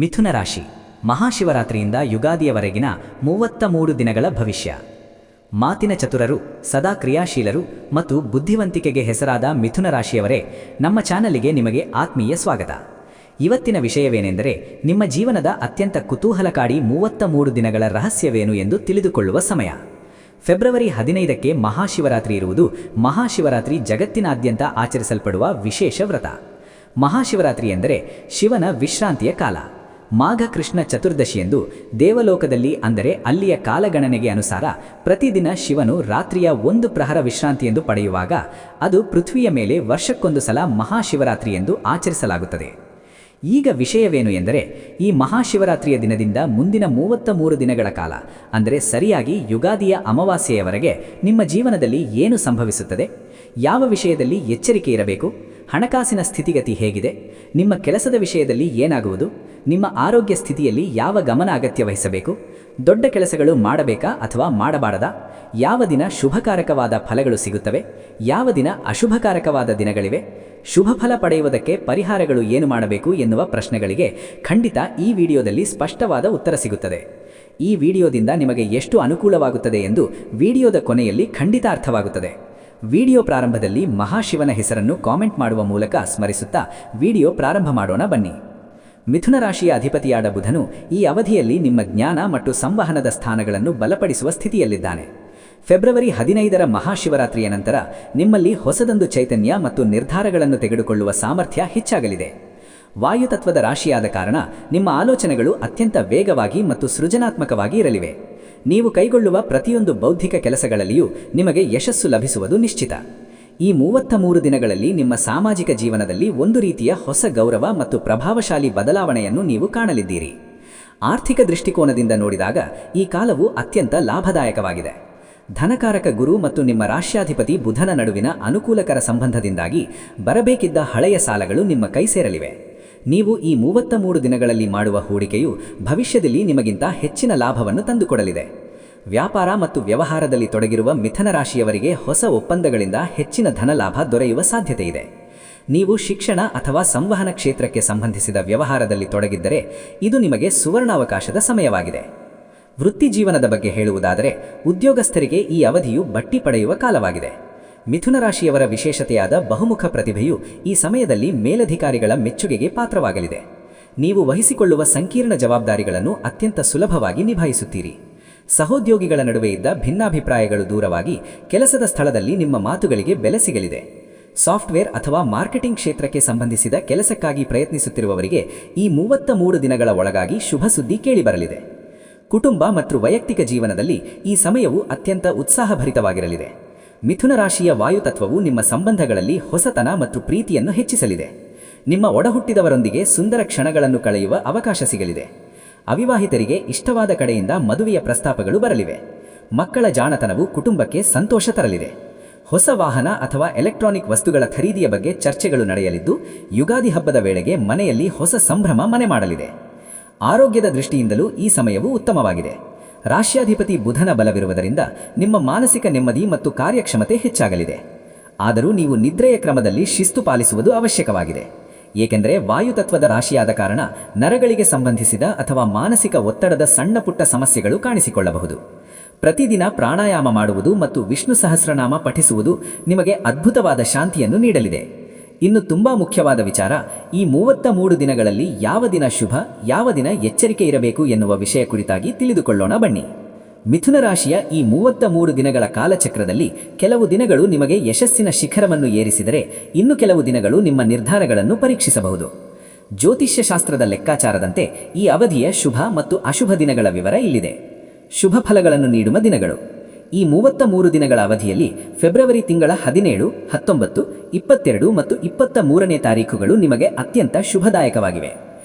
ಮಿಥುನ ರಾಶಿ ಮಹಾಶಿವರಾತ್ರಿಯಿಂದ ಯುಗಾದಿಯವರೆಗಿನ 33 ದಿನಗಳ ಭವಿಷ್ಯ. ಮಾತಿನ ಚತುರರು, ಸದಾ ಕ್ರಿಯಾಶೀಲರು ಮತ್ತು ಬುದ್ಧಿವಂತಿಕೆಗೆ ಹೆಸರಾದ ಮಿಥುನ ರಾಶಿಯವರೇ, ನಮ್ಮ ಚಾನಲಿಗೆ ನಿಮಗೆ ಆತ್ಮೀಯ ಸ್ವಾಗತ. ಇವತ್ತಿನ ವಿಷಯವೇನೆಂದರೆ, ನಿಮ್ಮ ಜೀವನದ ಅತ್ಯಂತ ಕುತೂಹಲಕಾರಿ 33 ದಿನಗಳ ರಹಸ್ಯವೇನು ಎಂದು ತಿಳಿದುಕೊಳ್ಳುವ ಸಮಯ. ಫೆಬ್ರವರಿ 15ಕ್ಕೆ ಮಹಾಶಿವರಾತ್ರಿ ಇರುವುದು. ಮಹಾಶಿವರಾತ್ರಿ ಜಗತ್ತಿನಾದ್ಯಂತ ಆಚರಿಸಲ್ಪಡುವ ವಿಶೇಷ ವ್ರತ. ಮಹಾಶಿವರಾತ್ರಿ ಎಂದರೆ ಶಿವನ ವಿಶ್ರಾಂತಿಯ ಕಾಲ. ಮಾಘ ಕೃಷ್ಣ ಚತುರ್ದಶಿಯಂದು ದೇವಲೋಕದಲ್ಲಿ, ಅಂದರೆ ಅಲ್ಲಿಯ ಕಾಲಗಣನೆಗೆ ಅನುಸಾರ, ಪ್ರತಿದಿನ ಶಿವನು ರಾತ್ರಿಯ 1 ಪ್ರಹರ ವಿಶ್ರಾಂತಿಯೆಂದು ಪಡೆಯುವಾಗ ಅದು ಪೃಥ್ವಿಯ ಮೇಲೆ ವರ್ಷಕ್ಕೊಂದು ಸಲ ಮಹಾಶಿವರಾತ್ರಿ ಎಂದು ಆಚರಿಸಲಾಗುತ್ತದೆ. ಈಗ ವಿಷಯವೇನು ಎಂದರೆ, ಈ ಮಹಾಶಿವರಾತ್ರಿಯ ದಿನದಿಂದ ಮುಂದಿನ 33 ದಿನಗಳ ಕಾಲ, ಅಂದರೆ ಸರಿಯಾಗಿ ಯುಗಾದಿಯ ಅಮಾವಾಸ್ಯೆಯವರೆಗೆ ನಿಮ್ಮ ಜೀವನದಲ್ಲಿ ಏನು ಸಂಭವಿಸುತ್ತದೆ, ಯಾವ ವಿಷಯದಲ್ಲಿ ಎಚ್ಚರಿಕೆ ಇರಬೇಕು, ಹಣಕಾಸಿನ ಸ್ಥಿತಿಗತಿ ಹೇಗಿದೆ, ನಿಮ್ಮ ಕೆಲಸದ ವಿಷಯದಲ್ಲಿ ಏನಾಗುವುದು, ನಿಮ್ಮ ಆರೋಗ್ಯ ಸ್ಥಿತಿಯಲ್ಲಿ ಯಾವ ಗಮನ ಅಗತ್ಯ ವಹಿಸಬೇಕು, ದೊಡ್ಡ ಕೆಲಸಗಳು ಮಾಡಬೇಕಾ ಅಥವಾ ಮಾಡಬಾರದಾ, ಯಾವ ದಿನ ಶುಭಕಾರಕವಾದ ಫಲಗಳು ಸಿಗುತ್ತವೆ, ಯಾವ ದಿನ ಅಶುಭಕಾರಕವಾದ ದಿನಗಳಿವೆ, ಶುಭ ಫಲ ಪಡೆಯುವುದಕ್ಕೆ ಪರಿಹಾರಗಳು ಏನು ಮಾಡಬೇಕು ಎನ್ನುವ ಪ್ರಶ್ನೆಗಳಿಗೆ ಖಂಡಿತ ಈ ವಿಡಿಯೋದಲ್ಲಿ ಸ್ಪಷ್ಟವಾದ ಉತ್ತರ ಸಿಗುತ್ತದೆ. ಈ ವಿಡಿಯೋದಿಂದ ನಿಮಗೆ ಎಷ್ಟು ಅನುಕೂಲವಾಗುತ್ತದೆ ಎಂದು ವಿಡಿಯೋದ ಕೊನೆಯಲ್ಲಿ ಖಂಡಿತ ಅರ್ಥವಾಗುತ್ತದೆ. ವಿಡಿಯೋ ಪ್ರಾರಂಭದಲ್ಲಿ ಮಹಾಶಿವನ ಹೆಸರನ್ನು ಕಾಮೆಂಟ್ ಮಾಡುವ ಮೂಲಕ ಸ್ಮರಿಸುತ್ತಾ ವಿಡಿಯೋ ಪ್ರಾರಂಭ ಮಾಡೋಣ ಬನ್ನಿ. ಮಿಥುನ ರಾಶಿಯ ಅಧಿಪತಿಯಾದ ಬುಧನು ಈ ಅವಧಿಯಲ್ಲಿ ನಿಮ್ಮ ಜ್ಞಾನ ಮತ್ತು ಸಂವಹನದ ಸ್ಥಾನಗಳನ್ನು ಬಲಪಡಿಸುವ ಸ್ಥಿತಿಯಲ್ಲಿದ್ದಾನೆ. ಫೆಬ್ರವರಿ 15ರ ಮಹಾಶಿವರಾತ್ರಿಯ ನಂತರ ನಿಮ್ಮಲ್ಲಿ ಹೊಸದೊಂದು ಚೈತನ್ಯ ಮತ್ತು ನಿರ್ಧಾರಗಳನ್ನು ತೆಗೆದುಕೊಳ್ಳುವ ಸಾಮರ್ಥ್ಯ ಹೆಚ್ಚಾಗಲಿದೆ. ವಾಯುತತ್ವದ ರಾಶಿಯಾದ ಕಾರಣ ನಿಮ್ಮ ಆಲೋಚನೆಗಳು ಅತ್ಯಂತ ವೇಗವಾಗಿ ಮತ್ತು ಸೃಜನಾತ್ಮಕವಾಗಿ ಇರಲಿವೆ. ನೀವು ಕೈಗೊಳ್ಳುವ ಪ್ರತಿಯೊಂದು ಬೌದ್ಧಿಕ ಕೆಲಸಗಳಲ್ಲಿಯೂ ನಿಮಗೆ ಯಶಸ್ಸು ಲಭಿಸುವುದು ನಿಶ್ಚಿತ. ಈ 33 ದಿನಗಳಲ್ಲಿ ನಿಮ್ಮ ಸಾಮಾಜಿಕ ಜೀವನದಲ್ಲಿ ಒಂದು ರೀತಿಯ ಹೊಸ ಗೌರವ ಮತ್ತು ಪ್ರಭಾವಶಾಲಿ ಬದಲಾವಣೆಯನ್ನು ನೀವು ಕಾಣಲಿದ್ದೀರಿ. ಆರ್ಥಿಕ ದೃಷ್ಟಿಕೋನದಿಂದ ನೋಡಿದಾಗ ಈ ಕಾಲವು ಅತ್ಯಂತ ಲಾಭದಾಯಕವಾಗಿದೆ. ಧನಕಾರಕ ಗುರು ಮತ್ತು ನಿಮ್ಮ ರಾಶ್ಯಾಧಿಪತಿ ಬುಧನ ನಡುವಿನ ಅನುಕೂಲಕರ ಸಂಬಂಧದಿಂದಾಗಿ ಬರಬೇಕಿದ್ದ ಹಳೆಯ ಸಾಲಗಳು ನಿಮ್ಮ ಕೈ ಸೇರಲಿವೆ. ನೀವು ಈ 33 ದಿನಗಳಲ್ಲಿ ಮಾಡುವ ಹೂಡಿಕೆಯು ಭವಿಷ್ಯದಲ್ಲಿ ನಿಮಗಿಂತ ಹೆಚ್ಚಿನ ಲಾಭವನ್ನು ತಂದುಕೊಡಲಿದೆ. ವ್ಯಾಪಾರ ಮತ್ತು ವ್ಯವಹಾರದಲ್ಲಿ ತೊಡಗಿರುವ ಮಿಥುನ ರಾಶಿಯವರಿಗೆ ಹೊಸ ಒಪ್ಪಂದಗಳಿಂದ ಹೆಚ್ಚಿನ ಧನಲಾಭ ದೊರೆಯುವ ಸಾಧ್ಯತೆಯಿದೆ. ನೀವು ಶಿಕ್ಷಣ ಅಥವಾ ಸಂವಹನ ಕ್ಷೇತ್ರಕ್ಕೆ ಸಂಬಂಧಿಸಿದ ವ್ಯವಹಾರದಲ್ಲಿ ತೊಡಗಿದ್ದರೆ ಇದು ನಿಮಗೆ ಸುವರ್ಣಾವಕಾಶದ ಸಮಯವಾಗಿದೆ. ವೃತ್ತಿ ಜೀವನದ ಬಗ್ಗೆ ಹೇಳುವುದಾದರೆ, ಉದ್ಯೋಗಸ್ಥರಿಗೆ ಈ ಅವಧಿಯು ಬಡ್ತಿ ಪಡೆಯುವ ಕಾಲವಾಗಿದೆ. ಮಿಥುನ ರಾಶಿಯವರ ವಿಶೇಷತೆಯಾದ ಬಹುಮುಖ ಪ್ರತಿಭೆಯು ಈ ಸಮಯದಲ್ಲಿ ಮೇಲಧಿಕಾರಿಗಳ ಮೆಚ್ಚುಗೆಗೆ ಪಾತ್ರವಾಗಲಿದೆ. ನೀವು ವಹಿಸಿಕೊಳ್ಳುವ ಸಂಕೀರ್ಣ ಜವಾಬ್ದಾರಿಗಳನ್ನು ಅತ್ಯಂತ ಸುಲಭವಾಗಿ ನಿಭಾಯಿಸುತ್ತೀರಿ. ಸಹೋದ್ಯೋಗಿಗಳ ನಡುವೆ ಇದ್ದ ಭಿನ್ನಾಭಿಪ್ರಾಯಗಳು ದೂರವಾಗಿ ಕೆಲಸದ ಸ್ಥಳದಲ್ಲಿ ನಿಮ್ಮ ಮಾತುಗಳಿಗೆ ಬೆಲೆ ಸಿಗಲಿದೆ. ಸಾಫ್ಟ್ವೇರ್ ಅಥವಾ ಮಾರ್ಕೆಟಿಂಗ್ ಕ್ಷೇತ್ರಕ್ಕೆ ಸಂಬಂಧಿಸಿದ ಕೆಲಸಕ್ಕಾಗಿ ಪ್ರಯತ್ನಿಸುತ್ತಿರುವವರಿಗೆ ಈ 33 ದಿನಗಳ ಒಳಗಾಗಿ ಶುಭ ಸುದ್ದಿ ಕೇಳಿಬರಲಿದೆ. ಕುಟುಂಬ ಮತ್ತು ವೈಯಕ್ತಿಕ ಜೀವನದಲ್ಲಿ ಈ ಸಮಯವು ಅತ್ಯಂತ ಉತ್ಸಾಹಭರಿತವಾಗಿರಲಿದೆ. ಮಿಥುನ ರಾಶಿಯ ವಾಯುತತ್ವವು ನಿಮ್ಮ ಸಂಬಂಧಗಳಲ್ಲಿ ಹೊಸತನ ಮತ್ತು ಪ್ರೀತಿಯನ್ನು ಹೆಚ್ಚಿಸಲಿದೆ. ನಿಮ್ಮ ಒಡಹುಟ್ಟಿದವರೊಂದಿಗೆ ಸುಂದರ ಕ್ಷಣಗಳನ್ನು ಕಳೆಯುವ ಅವಕಾಶ ಸಿಗಲಿದೆ. ಅವಿವಾಹಿತರಿಗೆ ಇಷ್ಟವಾದ ಕಡೆಯಿಂದ ಮದುವೆಯ ಪ್ರಸ್ತಾಪಗಳು ಬರಲಿವೆ. ಮಕ್ಕಳ ಜಾಣತನವು ಕುಟುಂಬಕ್ಕೆ ಸಂತೋಷ ತರಲಿದೆ. ಹೊಸ ವಾಹನ ಅಥವಾ ಎಲೆಕ್ಟ್ರಾನಿಕ್ ವಸ್ತುಗಳ ಖರೀದಿಯ ಬಗ್ಗೆ ಚರ್ಚೆಗಳು ನಡೆಯಲಿದ್ದು, ಯುಗಾದಿ ಹಬ್ಬದ ವೇಳೆಗೆ ಮನೆಯಲ್ಲಿ ಹೊಸ ಸಂಭ್ರಮ ಮನೆ ಮಾಡಲಿದೆ. ಆರೋಗ್ಯದ ದೃಷ್ಟಿಯಿಂದಲೂ ಈ ಸಮಯವು ಉತ್ತಮವಾಗಿದೆ. ರಾಶ್ಯಾಧಿಪತಿ ಬುಧನ ಬಲವಿರುವುದರಿಂದ ನಿಮ್ಮ ಮಾನಸಿಕ ನೆಮ್ಮದಿ ಮತ್ತು ಕಾರ್ಯಕ್ಷಮತೆ ಹೆಚ್ಚಾಗಲಿದೆ. ಆದರೂ ನೀವು ನಿದ್ರೆಯ ಕ್ರಮದಲ್ಲಿ ಶಿಸ್ತು ಪಾಲಿಸುವುದು ಅವಶ್ಯಕವಾಗಿದೆ. ಏಕೆಂದರೆ ವಾಯುತತ್ವದ ರಾಶಿಯಾದ ಕಾರಣ ನರಗಳಿಗೆ ಸಂಬಂಧಿಸಿದ ಅಥವಾ ಮಾನಸಿಕ ಒತ್ತಡದ ಸಣ್ಣ ಪುಟ್ಟ ಸಮಸ್ಯೆಗಳು ಕಾಣಿಸಿಕೊಳ್ಳಬಹುದು. ಪ್ರತಿದಿನ ಪ್ರಾಣಾಯಾಮ ಮಾಡುವುದು ಮತ್ತು ವಿಷ್ಣು ಸಹಸ್ರನಾಮ ಪಠಿಸುವುದು ನಿಮಗೆ ಅದ್ಭುತವಾದ ಶಾಂತಿಯನ್ನು ನೀಡಲಿದೆ. ಇನ್ನು ತುಂಬಾ ಮುಖ್ಯವಾದ ವಿಚಾರ, ಈ 33 ದಿನಗಳಲ್ಲಿ ಯಾವ ದಿನ ಶುಭ, ಯಾವ ದಿನ ಎಚ್ಚರಿಕೆ ಇರಬೇಕು ಎನ್ನುವ ವಿಷಯ ಕುರಿತಾಗಿ ತಿಳಿದುಕೊಳ್ಳೋಣ ಬನ್ನಿ. ಮಿಥುನ ರಾಶಿಯ ಈ 33 ದಿನಗಳ ಕಾಲಚಕ್ರದಲ್ಲಿ ಕೆಲವು ದಿನಗಳು ನಿಮಗೆ ಯಶಸ್ಸಿನ ಶಿಖರವನ್ನು ಏರಿಸಿದರೆ, ಇನ್ನು ಕೆಲವು ದಿನಗಳು ನಿಮ್ಮ ನಿರ್ಧಾರಗಳನ್ನು ಪರೀಕ್ಷಿಸಬಹುದು. ಜ್ಯೋತಿಷ್ಯ ಶಾಸ್ತ್ರದ ಲೆಕ್ಕಾಚಾರದಂತೆ ಈ ಅವಧಿಯ ಶುಭ ಮತ್ತು ಅಶುಭ ದಿನಗಳ ವಿವರ ಇಲ್ಲಿದೆ. ಶುಭ ಫಲಗಳನ್ನು ನೀಡುವ ದಿನಗಳು. ಈ 33 ದಿನಗಳ ಅವಧಿಯಲ್ಲಿ ಫೆಬ್ರವರಿ ತಿಂಗಳ 17, 19, 22 ಮತ್ತು 23ನೇ ತಾರೀಖುಗಳು ನಿಮಗೆ ಅತ್ಯಂತ ಶುಭದಾಯಕವಾಗಿವೆ.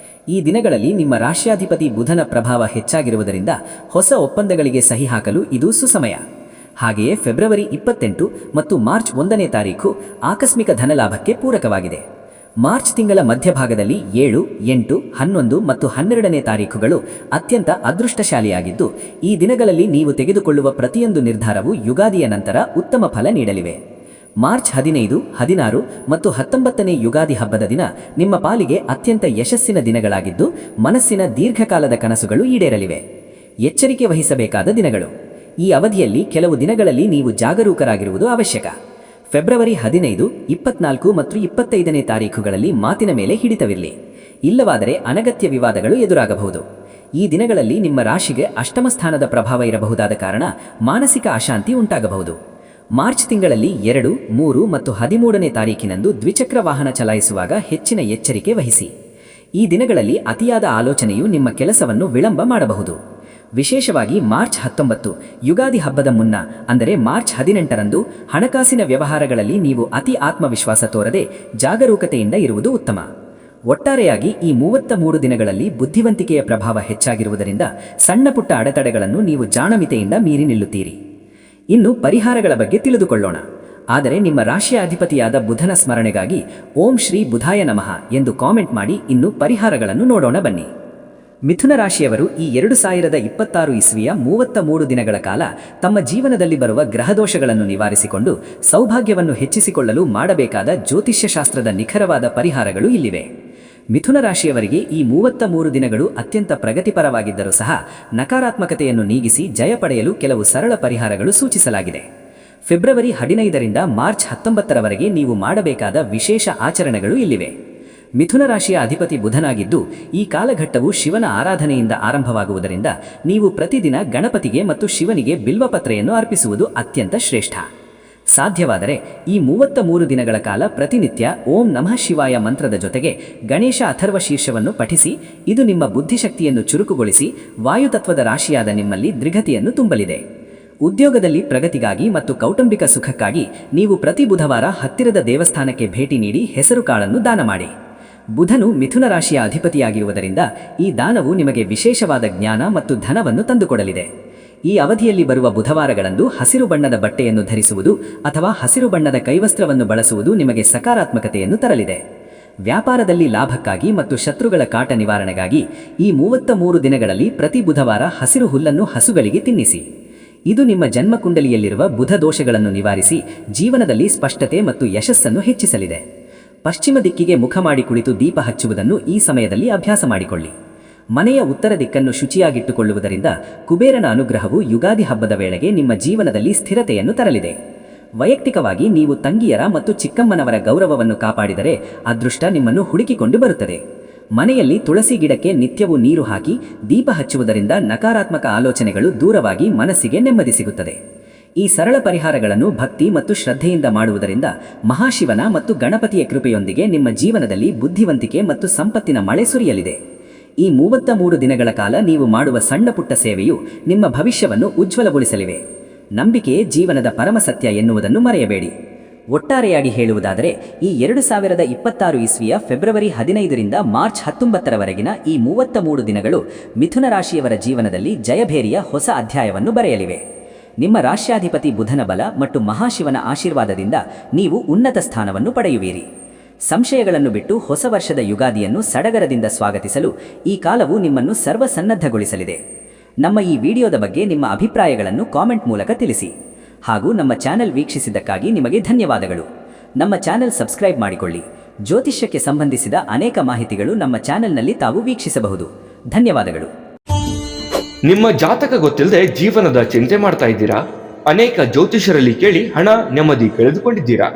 ಈ ದಿನಗಳಲ್ಲಿ ನಿಮ್ಮ ರಾಶ್ಯಾಧಿಪತಿ ಬುಧನ ಪ್ರಭಾವ ಹೆಚ್ಚಾಗಿರುವುದರಿಂದ ಹೊಸ ಒಪ್ಪಂದಗಳಿಗೆ ಸಹಿ ಹಾಕಲು ಇದು ಸುಸಮಯ. ಹಾಗೆಯೇ ಫೆಬ್ರವರಿ 28 ಮತ್ತು ಮಾರ್ಚ್ 1ನೇ ತಾರೀಖು ಆಕಸ್ಮಿಕ ಧನಲಾಭಕ್ಕೆ ಪೂರಕವಾಗಿದೆ. ಮಾರ್ಚ್ ತಿಂಗಳ ಮಧ್ಯಭಾಗದಲ್ಲಿ 7, 8, 11 ಮತ್ತು 12ನೇ ತಾರೀಖುಗಳು ಅತ್ಯಂತ ಅದೃಷ್ಟಶಾಲಿಯಾಗಿದ್ದು, ಈ ದಿನಗಳಲ್ಲಿ ನೀವು ತೆಗೆದುಕೊಳ್ಳುವ ಪ್ರತಿಯೊಂದು ನಿರ್ಧಾರವು ಯುಗಾದಿಯ ನಂತರ ಉತ್ತಮ ಫಲ ನೀಡಲಿವೆ. ಮಾರ್ಚ್ 15, 16 ಮತ್ತು 19ನೇ ಯುಗಾದಿ ಹಬ್ಬದ ದಿನ ನಿಮ್ಮ ಪಾಲಿಗೆ ಅತ್ಯಂತ ಯಶಸ್ಸಿನ ದಿನಗಳಾಗಿದ್ದು ಮನಸ್ಸಿನ ದೀರ್ಘಕಾಲದ ಕನಸುಗಳು ಈಡೇರಲಿವೆ. ಎಚ್ಚರಿಕೆ ವಹಿಸಬೇಕಾದ ದಿನಗಳು. ಈ ಅವಧಿಯಲ್ಲಿ ಕೆಲವು ದಿನಗಳಲ್ಲಿ ನೀವು ಜಾಗರೂಕರಾಗಿರುವುದು ಅವಶ್ಯಕ. ಫೆಬ್ರವರಿ 15, 24 ಮತ್ತು 25ನೇ ತಾರೀಖುಗಳಲ್ಲಿ ಮಾತಿನ ಮೇಲೆ ಹಿಡಿತವಿರಲಿ. ಇಲ್ಲವಾದರೆ ಅನಗತ್ಯ ವಿವಾದಗಳು ಎದುರಾಗಬಹುದು. ಈ ದಿನಗಳಲ್ಲಿ ನಿಮ್ಮ ರಾಶಿಗೆ ಅಷ್ಟಮ ಸ್ಥಾನದ ಪ್ರಭಾವ ಇರಬಹುದಾದ ಕಾರಣ ಮಾನಸಿಕ ಅಶಾಂತಿ ಉಂಟಾಗಬಹುದು. ಮಾರ್ಚ್ ತಿಂಗಳಲ್ಲಿ 2, 3 ಮತ್ತು 13ನೇ ತಾರೀಕಿನಂದು ದ್ವಿಚಕ್ರ ವಾಹನ ಚಲಾಯಿಸುವಾಗ ಹೆಚ್ಚಿನ ಎಚ್ಚರಿಕೆ ವಹಿಸಿ. ಈ ದಿನಗಳಲ್ಲಿ ಅತಿಯಾದ ಆಲೋಚನೆಯು ನಿಮ್ಮ ಕೆಲಸವನ್ನು ವಿಳಂಬ ಮಾಡಬಹುದು. ವಿಶೇಷವಾಗಿ ಮಾರ್ಚ್ 19 ಯುಗಾದಿ ಹಬ್ಬದ ಮುನ್ನ ಅಂದರೆ ಮಾರ್ಚ್ 18ರಂದು ಹಣಕಾಸಿನ ವ್ಯವಹಾರಗಳಲ್ಲಿ ನೀವು ಅತಿ ಆತ್ಮವಿಶ್ವಾಸ ತೋರದೆ ಜಾಗರೂಕತೆಯಿಂದ ಇರುವುದು ಉತ್ತಮ. ಒಟ್ಟಾರೆಯಾಗಿ ಈ 33 ದಿನಗಳಲ್ಲಿ ಬುದ್ಧಿವಂತಿಕೆಯ ಪ್ರಭಾವ ಹೆಚ್ಚಾಗಿರುವುದರಿಂದ ಸಣ್ಣ ಪುಟ್ಟ ಅಡೆತಡೆಗಳನ್ನು ನೀವು ಜಾಣಮಿತೆಯಿಂದ ಮೀರಿ ನಿಲ್ಲುತ್ತೀರಿ. ಇನ್ನು ಪರಿಹಾರಗಳ ಬಗ್ಗೆ ತಿಳಿದುಕೊಳ್ಳೋಣ. ಆದರೆ ನಿಮ್ಮ ರಾಶಿಯ ಅಧಿಪತಿಯಾದ ಬುಧನ ಸ್ಮರಣೆಗಾಗಿ ಓಂ ಶ್ರೀ ಬುಧಾಯ ನಮಃ ಎಂದು ಕಾಮೆಂಟ್ ಮಾಡಿ ಇನ್ನು ಪರಿಹಾರಗಳನ್ನು ನೋಡೋಣ ಬನ್ನಿ. ಮಿಥುನ ರಾಶಿಯವರು ಈ 2026 ಇಸ್ವಿಯ 33 ದಿನಗಳ ಕಾಲ ತಮ್ಮ ಜೀವನದಲ್ಲಿ ಬರುವ ಗ್ರಹದೋಷಗಳನ್ನು ನಿವಾರಿಸಿಕೊಂಡು ಸೌಭಾಗ್ಯವನ್ನು ಹೆಚ್ಚಿಸಿಕೊಳ್ಳಲು ಮಾಡಬೇಕಾದ ಜ್ಯೋತಿಷ್ಯಶಾಸ್ತ್ರದ ನಿಖರವಾದ ಪರಿಹಾರಗಳು ಇಲ್ಲಿವೆ. ಮಿಥುನ ರಾಶಿಯವರಿಗೆ ಈ 33 ದಿನಗಳು ಅತ್ಯಂತ ಪ್ರಗತಿಪರವಾಗಿದ್ದರೂ ಸಹ ನಕಾರಾತ್ಮಕತೆಯನ್ನು ನೀಗಿಸಿ ಜಯ ಪಡೆಯಲು ಕೆಲವು ಸರಳ ಪರಿಹಾರಗಳು ಸೂಚಿಸಲಾಗಿದೆ. ಫೆಬ್ರವರಿ 15ರಿಂದ ಮಾರ್ಚ್ 19ರವರೆಗೆ ನೀವು ಮಾಡಬೇಕಾದ ವಿಶೇಷ ಆಚರಣೆಗಳು ಇಲ್ಲಿವೆ. ಮಿಥುನ ರಾಶಿಯ ಅಧಿಪತಿ ಬುಧನಾಗಿದ್ದು ಈ ಕಾಲಘಟ್ಟವು ಶಿವನ ಆರಾಧನೆಯಿಂದ ಆರಂಭವಾಗುವುದರಿಂದ ನೀವು ಪ್ರತಿದಿನ ಗಣಪತಿಗೆ ಮತ್ತು ಶಿವನಿಗೆ ಬಿಲ್ವಪತ್ರೆಯನ್ನು ಅರ್ಪಿಸುವುದು ಅತ್ಯಂತ ಶ್ರೇಷ್ಠ. ಸಾಧ್ಯವಾದರೆ ಈ 33 ದಿನಗಳ ಕಾಲ ಪ್ರತಿನಿತ್ಯ ಓಂ ನಮಃ ಶಿವಾಯ ಮಂತ್ರದ ಜೊತೆಗೆ ಗಣೇಶ ಅಥರ್ವ ಶೀರ್ಷವನ್ನು ಪಠಿಸಿ. ಇದು ನಿಮ್ಮ ಬುದ್ಧಿಶಕ್ತಿಯನ್ನು ಚುರುಕುಗೊಳಿಸಿ ವಾಯುತತ್ವದ ರಾಶಿಯಾದ ನಿಮ್ಮಲ್ಲಿ ದೃಢತೆಯನ್ನು ತುಂಬಲಿದೆ. ಉದ್ಯೋಗದಲ್ಲಿ ಪ್ರಗತಿಗಾಗಿ ಮತ್ತು ಕೌಟುಂಬಿಕ ಸುಖಕ್ಕಾಗಿ ನೀವು ಪ್ರತಿ ಬುಧವಾರ ಹತ್ತಿರದ ದೇವಸ್ಥಾನಕ್ಕೆ ಭೇಟಿ ನೀಡಿ ಹೆಸರು ಕಾಳನ್ನು ದಾನ ಮಾಡಿ. ಬುಧನು ಮಿಥುನ ರಾಶಿಯ ಅಧಿಪತಿಯಾಗಿರುವುದರಿಂದ ಈ ದಾನವು ನಿಮಗೆ ವಿಶೇಷವಾದ ಜ್ಞಾನ ಮತ್ತು ಧನವನ್ನು ತಂದುಕೊಡಲಿದೆ. ಈ ಅವಧಿಯಲ್ಲಿ ಬರುವ ಬುಧವಾರಗಳಂದು ಹಸಿರು ಬಣ್ಣದ ಬಟ್ಟೆಯನ್ನು ಧರಿಸುವುದು ಅಥವಾ ಹಸಿರು ಬಣ್ಣದ ಕೈವಸ್ತ್ರವನ್ನು ಬಳಸುವುದು ನಿಮಗೆ ಸಕಾರಾತ್ಮಕತೆಯನ್ನು ತರಲಿದೆ. ವ್ಯಾಪಾರದಲ್ಲಿ ಲಾಭಕ್ಕಾಗಿ ಮತ್ತು ಶತ್ರುಗಳ ಕಾಟ ನಿವಾರಣೆಗಾಗಿ ಈ 33 ದಿನಗಳಲ್ಲಿ ಪ್ರತಿ ಬುಧವಾರ ಹಸಿರು ಹುಲ್ಲನ್ನು ಹಸುಗಳಿಗೆ ತಿನ್ನಿಸಿ. ಇದು ನಿಮ್ಮ ಜನ್ಮಕುಂಡಲಿಯಲ್ಲಿರುವ ಬುಧ ದೋಷಗಳನ್ನು ನಿವಾರಿಸಿ ಜೀವನದಲ್ಲಿ ಸ್ಪಷ್ಟತೆ ಮತ್ತು ಯಶಸ್ಸನ್ನು ಹೆಚ್ಚಿಸಲಿದೆ. ಪಶ್ಚಿಮ ದಿಕ್ಕಿಗೆ ಮುಖ ಮಾಡಿ ಕುಳಿತು ದೀಪ ಹಚ್ಚುವುದನ್ನು ಈ ಸಮಯದಲ್ಲಿ ಅಭ್ಯಾಸ ಮಾಡಿಕೊಳ್ಳಿ. ಮನೆಯ ಉತ್ತರ ದಿಕ್ಕನ್ನು ಶುಚಿಯಾಗಿಟ್ಟುಕೊಳ್ಳುವುದರಿಂದ ಕುಬೇರನ ಅನುಗ್ರಹವು ಯುಗಾದಿ ಹಬ್ಬದ ವೇಳೆಗೆ ನಿಮ್ಮ ಜೀವನದಲ್ಲಿ ಸ್ಥಿರತೆಯನ್ನು ತರಲಿದೆ. ವೈಯಕ್ತಿಕವಾಗಿ ನೀವು ತಂಗಿಯರ ಮತ್ತು ಚಿಕ್ಕಮ್ಮನವರ ಗೌರವವನ್ನು ಕಾಪಾಡಿದರೆ ಅದೃಷ್ಟ ನಿಮ್ಮನ್ನು ಹುಡುಕಿಕೊಂಡು ಬರುತ್ತದೆ. ಮನೆಯಲ್ಲಿ ತುಳಸಿ ಗಿಡಕ್ಕೆ ನಿತ್ಯವೂ ನೀರು ಹಾಕಿ ದೀಪ ಹಚ್ಚುವುದರಿಂದ ನಕಾರಾತ್ಮಕ ಆಲೋಚನೆಗಳು ದೂರವಾಗಿ ಮನಸ್ಸಿಗೆ ನೆಮ್ಮದಿ ಸಿಗುತ್ತದೆ. ಈ ಸರಳ ಪರಿಹಾರಗಳನ್ನು ಭಕ್ತಿ ಮತ್ತು ಶ್ರದ್ಧೆಯಿಂದ ಮಾಡುವುದರಿಂದ ಮಹಾಶಿವನ ಮತ್ತು ಗಣಪತಿಯ ಕೃಪೆಯೊಂದಿಗೆ ನಿಮ್ಮ ಜೀವನದಲ್ಲಿ ಬುದ್ಧಿವಂತಿಕೆ ಮತ್ತು ಸಂಪತ್ತಿನ ಮಳೆ ಸುರಿಯಲಿದೆ. ಈ 33 ದಿನಗಳ ಕಾಲ ನೀವು ಮಾಡುವ ಸಣ್ಣ ಪುಟ್ಟ ಸೇವೆಯು ನಿಮ್ಮ ಭವಿಷ್ಯವನ್ನು ಉಜ್ವಲಗೊಳಿಸಲಿವೆ. ನಂಬಿಕೆಯೇ ಜೀವನದ ಪರಮಸತ್ಯ ಎನ್ನುವುದನ್ನು ಮರೆಯಬೇಡಿ. ಒಟ್ಟಾರೆಯಾಗಿ ಹೇಳುವುದಾದರೆ ಈ 2026 ಇಸ್ವಿಯ ಫೆಬ್ರವರಿ 15ರಿಂದ ಮಾರ್ಚ್ 19ರವರೆಗಿನ ಈ 33 ದಿನಗಳು ಮಿಥುನ ರಾಶಿಯವರ ಜೀವನದಲ್ಲಿ ಜಯಭೇರಿಯ ಹೊಸ ಅಧ್ಯಾಯವನ್ನು ಬರೆಯಲಿವೆ. ನಿಮ್ಮ ರಾಶ್ಯಾಧಿಪತಿ ಬುಧನ ಬಲ ಮತ್ತು ಮಹಾಶಿವನ ಆಶೀರ್ವಾದದಿಂದ ನೀವು ಉನ್ನತ ಸ್ಥಾನವನ್ನು ಪಡೆಯುವಿರಿ. ಸಂಶಯಗಳನ್ನು ಬಿಟ್ಟು ಹೊಸ ವರ್ಷದ ಯುಗಾದಿಯನ್ನು ಸಡಗರದಿಂದ ಸ್ವಾಗತಿಸಲು ಈ ಕಾಲವು ನಿಮ್ಮನ್ನು ಸರ್ವಸನ್ನದ್ಧಗೊಳಿಸಲಿದೆ. ನಮ್ಮ ಈ ವಿಡಿಯೋದ ಬಗ್ಗೆ ನಿಮ್ಮ ಅಭಿಪ್ರಾಯಗಳನ್ನು ಕಾಮೆಂಟ್ ಮೂಲಕ ತಿಳಿಸಿ. ಹಾಗೂ ನಮ್ಮ ಚಾನೆಲ್ ವೀಕ್ಷಿಸಿದ್ದಕ್ಕಾಗಿ ನಿಮಗೆ ಧನ್ಯವಾದಗಳು. ನಮ್ಮ ಚಾನೆಲ್ ಸಬ್ಸ್ಕ್ರೈಬ್ ಮಾಡಿಕೊಳ್ಳಿ. ಜ್ಯೋತಿಷ್ಯಕ್ಕೆ ಸಂಬಂಧಿಸಿದ ಅನೇಕ ಮಾಹಿತಿಗಳು ನಮ್ಮ ಚಾನೆಲ್ನಲ್ಲಿ ತಾವು ವೀಕ್ಷಿಸಬಹುದು. ಧನ್ಯವಾದಗಳು. ನಿಮ್ಮ ಜಾತಕ ಗೊತ್ತಿಲ್ಲದೆ ಜೀವನದ ಚಿಂತೆ ಮಾಡ್ತಾ ಇದ್ದೀರಾ? ಅನೇಕ ಜ್ಯೋತಿಷರಲ್ಲಿ ಕೇಳಿ ಹಣ ನೆಮ್ಮದಿ ಕಳೆದುಕೊಂಡಿದ್ದೀರಾ?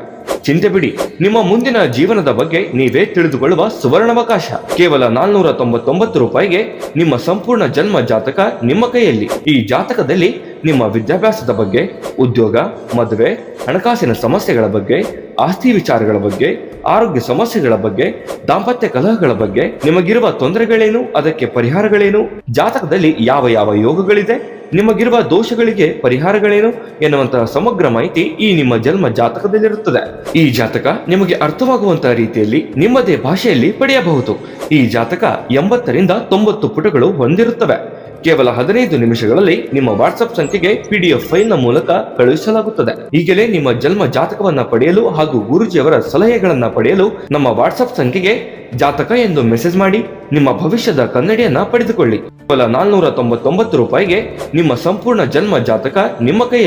ಚಿಂತೆ ಬಿಡಿ, ನಿಮ್ಮ ಮುಂದಿನ ಜೀವನದ ಬಗ್ಗೆ ನೀವೇ ತಿಳಿದುಕೊಳ್ಳುವ ಸುವರ್ಣಾವಕಾಶ. ಕೇವಲ 499 ರೂಪಾಯಿಗೆ ನಿಮ್ಮ ಸಂಪೂರ್ಣ ಜನ್ಮ ಜಾತಕ ನಿಮ್ಮ ಕೈಯಲ್ಲಿ. ಈ ಜಾತಕದಲ್ಲಿ ನಿಮ್ಮ ವಿದ್ಯಾಭ್ಯಾಸದ ಬಗ್ಗೆ, ಉದ್ಯೋಗ, ಮದುವೆ, ಹಣಕಾಸಿನ ಸಮಸ್ಯೆಗಳ ಬಗ್ಗೆ, ಆಸ್ತಿ ವಿಚಾರಗಳ ಬಗ್ಗೆ, ಆರೋಗ್ಯ ಸಮಸ್ಯೆಗಳ ಬಗ್ಗೆ, ದಾಂಪತ್ಯ ಕಲಹಗಳ ಬಗ್ಗೆ, ನಿಮಗಿರುವ ತೊಂದರೆಗಳೇನು, ಅದಕ್ಕೆ ಪರಿಹಾರಗಳೇನು, ಜಾತಕದಲ್ಲಿ ಯಾವ ಯಾವ ಯೋಗಗಳಿದೆ, ನಿಮಗಿರುವ ದೋಷಗಳಿಗೆ ಪರಿಹಾರಗಳೇನು ಎನ್ನುವಂತಹ ಸಮಗ್ರ ಮಾಹಿತಿ ಈ ನಿಮ್ಮ ಜನ್ಮ ಜಾತಕದಲ್ಲಿರುತ್ತದೆ. ಈ ಜಾತಕ ನಿಮಗೆ ಅರ್ಥವಾಗುವಂತಹ ರೀತಿಯಲ್ಲಿ ನಿಮ್ಮದೇ ಭಾಷೆಯಲ್ಲಿ ಪಡೆಯಬಹುದು. ಈ ಜಾತಕ 80ರಿಂದ 90 ಪುಟಗಳು ಹೊಂದಿರುತ್ತವೆ. ಕೇವಲ 15 ನಿಮಿಷಗಳಲ್ಲಿ ನಿಮ್ಮ ವಾಟ್ಸ್ಆಪ್ ಸಂಖ್ಯೆಗೆ PDF ಫೈಲ್ ನ ಮೂಲಕ ಕಳುಹಿಸಲಾಗುತ್ತದೆ. ಈಗಲೇ ನಿಮ್ಮ ಜನ್ಮ ಜಾತಕವನ್ನ ಪಡೆಯಲು ಹಾಗೂ ಗುರುಜಿಯವರ ಸಲಹೆಗಳನ್ನ ಪಡೆಯಲು ನಮ್ಮ ವಾಟ್ಸ್ಆಪ್ ಸಂಖ್ಯೆಗೆ ಜಾತಕ ಎಂದು ಮೆಸೇಜ್ ಮಾಡಿ ನಿಮ್ಮ ಭವಿಷ್ಯದ ಕನ್ನಡಿಯನ್ನ ಪಡೆದುಕೊಳ್ಳಿ. ಕೇವಲ 499 ರೂಪಾಯಿಗೆ ನಿಮ್ಮ ಸಂಪೂರ್ಣ ಜನ್ಮ ಜಾತಕ ನಿಮ್ಮ ಕೈಯಲ್ಲಿ.